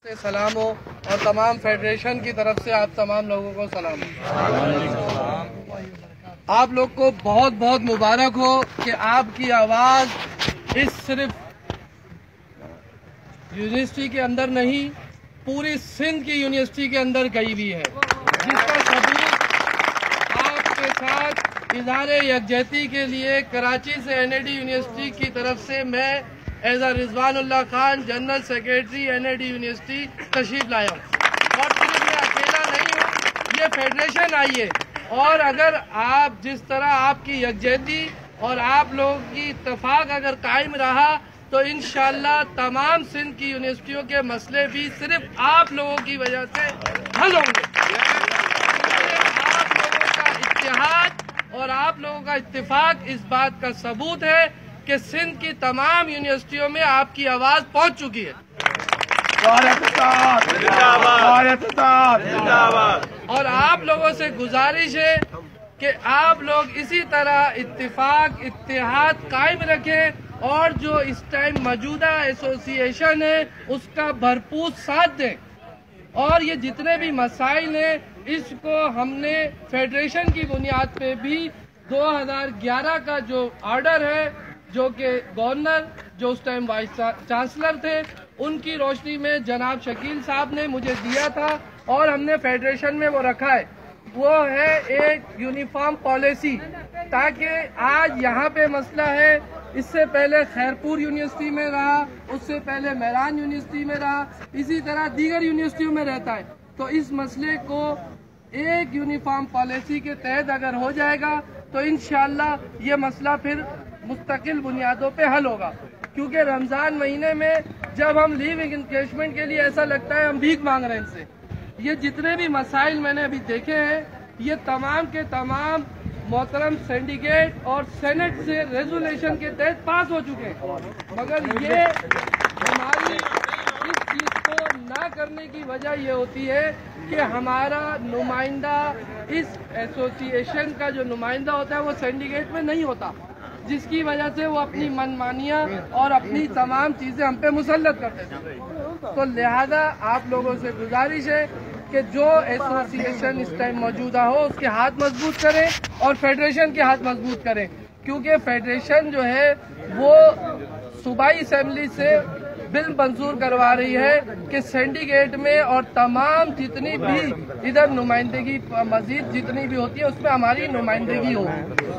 से सलाम हो और तमाम फेडरेशन की तरफ से आप तमाम लोगों को सलाम हो। आप लोग को बहुत बहुत मुबारक हो कि आपकी आवाज़ इस सिर्फ यूनिवर्सिटी के अंदर नहीं, पूरी सिंध की यूनिवर्सिटी के अंदर गई हुई है, जिसका सबूत आपके साथ इज़हार यकजहती के लिए कराची से NAD यूनिवर्सिटी की तरफ से मैं as Rizwanullah Khan general secretary NAD university तशरीफ लाया हूँ। और सिर्फ मैं अकेला नहीं हूँ, ये फेडरेशन आई है। और अगर आप जिस तरह आपकी यकजहती और आप लोगों की इत्तेफाक अगर कायम रहा तो इंशाअल्लाह तमाम सिंध की यूनिवर्सिटियों के मसले भी सिर्फ आप लोगों की वजह से हल होंगे। आप लोगों का इत्तेहाद और आप लोगों का इत्तेफाक इस बात का सबूत है कि सिंध की तमाम यूनिवर्सिटियों में आपकी आवाज पहुंच चुकी है। और आप लोगों से गुजारिश है कि आप लोग इसी तरह इत्तेफाक इत्तेहाद कायम रखें और जो इस टाइम मौजूदा एसोसिएशन है उसका भरपूर साथ दें। और ये जितने भी मसाइल हैं इसको हमने फेडरेशन की बुनियाद पे भी 2011 का जो ऑर्डर है, जो कि गवर्नर जो उस टाइम वाइस चांसलर थे, उनकी रोशनी में जनाब शकील साहब ने मुझे दिया था और हमने फेडरेशन में वो रखा है। वो है एक यूनिफॉर्म पॉलिसी, ताकि आज यहाँ पे मसला है, इससे पहले खैरपुर यूनिवर्सिटी में रहा, उससे पहले मेहरान यूनिवर्सिटी में रहा, इसी तरह दीगर यूनिवर्सिटियों में रहता है। तो इस मसले को एक यूनिफॉर्म पॉलिसी के तहत अगर हो जाएगा तो इंशाअल्लाह ये मसला फिर मुस्तकिल बुनियादों पे हल होगा। क्योंकि रमजान महीने में जब हम लीव इंकेशमेंट के लिए ऐसा लगता है हम भीख मांग रहे हैं इनसे। ये जितने भी मसाइल मैंने अभी देखे हैं ये तमाम के तमाम मोहतरम सिंडिकेट और सेनेट से रेजोल्यूशन के तहत पास हो चुके हैं, मगर ये हमारी इस चीज को ना करने की वजह ये होती है कि हमारा नुमाइंदा इस एसोसिएशन का जो नुमाइंदा होता है वो सिंडिकेट में नहीं होता, जिसकी वजह से वो अपनी मनमानियां और अपनी तमाम चीजें हम पे मुसल्लत करते थे। तो लिहाजा आप लोगों से गुजारिश है कि जो एसोसिएशन इस टाइम मौजूदा हो उसके हाथ मजबूत करें और फेडरेशन के हाथ मजबूत करें। क्योंकि फेडरेशन जो है वो सूबाई असेंबली से बिल मंजूर करवा रही है कि सिंडिकेट में और तमाम जितनी भी इधर नुमाइंदगी मजीद जितनी भी होती है उसमें हमारी नुमाइंदगी हो,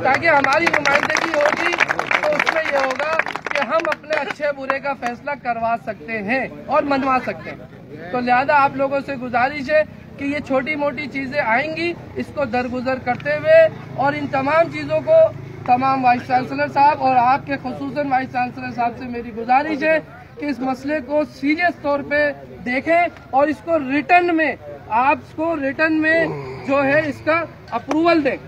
ताकि हमारी नुमाइंदगी होगी तो उसमें यह होगा कि हम अपने अच्छे बुरे का फैसला करवा सकते हैं और मनवा सकते हैं। तो लिहाजा आप लोगों से गुजारिश है कि ये छोटी मोटी चीजें आएंगी, इसको दरगुजर करते हुए और इन तमाम चीजों को तमाम वाइस चांसलर साहब और आपके खुसूसन वाइस चांसलर साहब से मेरी गुजारिश है कि इस मसले को सीरियस तौर पे देखें और इसको रिटर्न में आपको रिटर्न में जो है इसका अप्रूवल दें।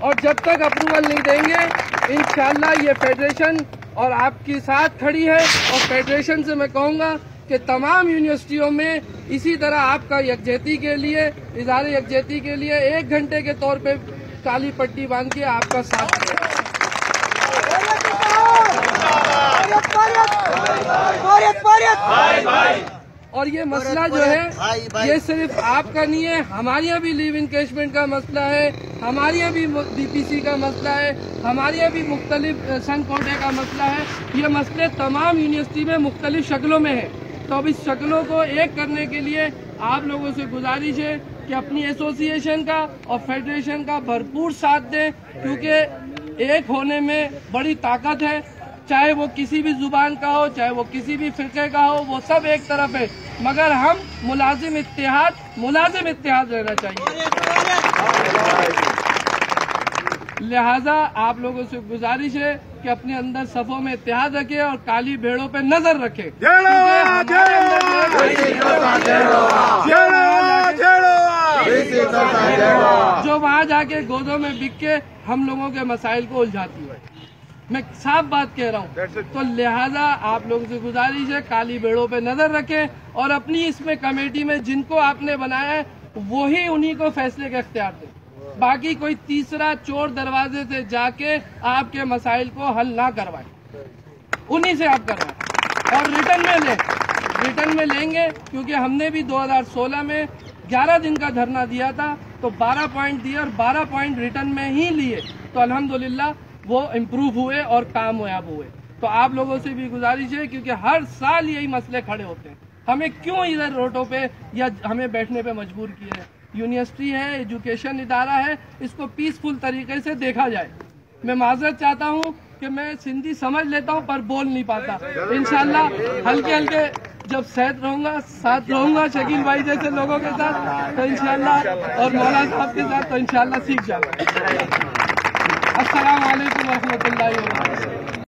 और जब तक अप्रूवल नहीं देंगे इंशाअल्लाह ये फेडरेशन और आपके साथ खड़ी है। और फेडरेशन से मैं कहूँगा कि तमाम यूनिवर्सिटियों में इसी तरह आपका यकजहती के लिए इज़हार यकजहती के लिए 1 घंटे के तौर पे काली पट्टी बांध के आपका साथ दें। और ये मसला जो है ये सिर्फ आपका नहीं है, हमारे यहाँ भी लीव इंकेशमेंट का मसला है, हमारे यहाँ भी DPC का मसला है, हमारे यहाँ भी मुख्तलिफ सन कोटे का मसला है। ये मसले तमाम यूनिवर्सिटी में मुख्तलिफ शक्लों में है। तो अब इस शक्लों को एक करने के लिए आप लोगों से गुजारिश है कि अपनी एसोसिएशन का और फेडरेशन का भरपूर साथ दें, क्योंकि एक होने में बड़ी ताकत है। चाहे वो किसी भी जुबान का हो, चाहे वो किसी भी फिरके का हो, वो सब एक तरफ है, मगर हम मुलाजिम इत्तेहाद रहना चाहिए। लिहाजा आप लोगों से गुजारिश है कि अपने अंदर सफों में इत्तेहाद रखें और काली भेड़ों पे नजर रखें। जो वहाँ जाके गोदों में बिक के हम लोगों के मसाइल को उलझाती है। मैं साफ बात कह रहा हूँ। तो लिहाजा आप लोगों से गुजारिश है काली भेड़ों पे नजर रखें और अपनी इसमें कमेटी में जिनको आपने बनाया है वही उन्हीं को फैसले का इख्तियार दें। बाकी कोई तीसरा चोर दरवाजे से जाके आपके मसाइल को हल ना करवाए, उन्हीं से आप करवाएं और रिटर्न में लें। रिटर्न में लेंगे, क्योंकि हमने भी 2016 में 11 दिन का धरना दिया था, तो 12 पॉइंट दिए और 12 पॉइंट रिटर्न में ही लिए, तो अल्हम्दुलिल्लाह वो इम्प्रूव हुए और कामयाब हुए। तो आप लोगों से भी गुजारिश है, क्योंकि हर साल यही मसले खड़े होते हैं, हमें क्यों इधर रोडों पे या हमें बैठने पे मजबूर किया है। यूनिवर्सिटी है, एजुकेशन इदारा है, इसको पीसफुल तरीके से देखा जाए। मैं माजरत चाहता हूँ कि मैं सिंधी समझ लेता हूँ पर बोल नहीं पाता। इंशाल्लाह हल्के हल्के जब साथ रहूंगा शकील भाई जैसे लोगों के साथ, तो इंशाल्लाह और मौलाना साहब के साथ तो इंशाल्लाह सीख जाऊंगा। अस्सलाम वालेकुम व रहमतुल्लाहि व बरकातहू।